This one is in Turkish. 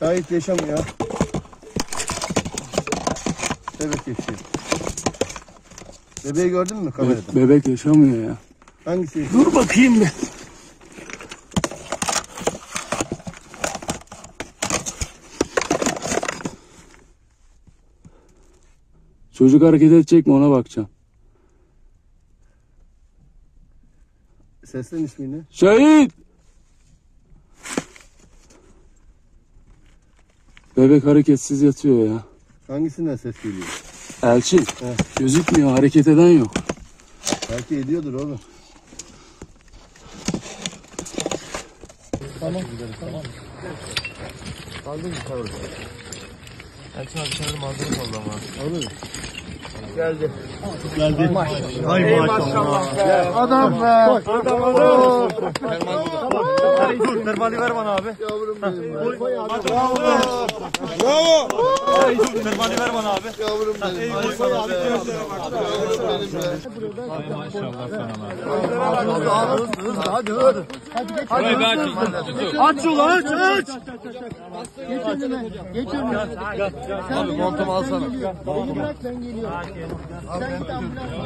Şahit yaşamıyor. Bebek yaşıyor. Bebeği gördün mü kamerada? Evet, bebek yaşamıyor ya. Hangisi yaşıyor? Dur bakayım bir. Çocuk hareket edecek mi ona bakacağım. Seslen ismini. Şahit! Bebek hareketsiz yatıyor ya. Hangisinden ses geliyor? Elçin. He. Gözükmüyor, hareket eden yok. Belki ediyordur oğlum. Tamam. Tamam. Aldın mı kavru? Elçin abi sanırım aldınız oldu ama. Alır mı? Geldi. Geldi. Maşallah. Ay maşallah. Adam be. Adam. Termali ver bana abi. Yavrum benim. Bravo. Termali ver bana abi. Yavrum benim. Maşallah sana. Hadi hadi. Aç yolu aç. Geç önüme. Geç önüme. Abi montumu alsana. Beni bırak ben geliyorum. Sen de ambulans.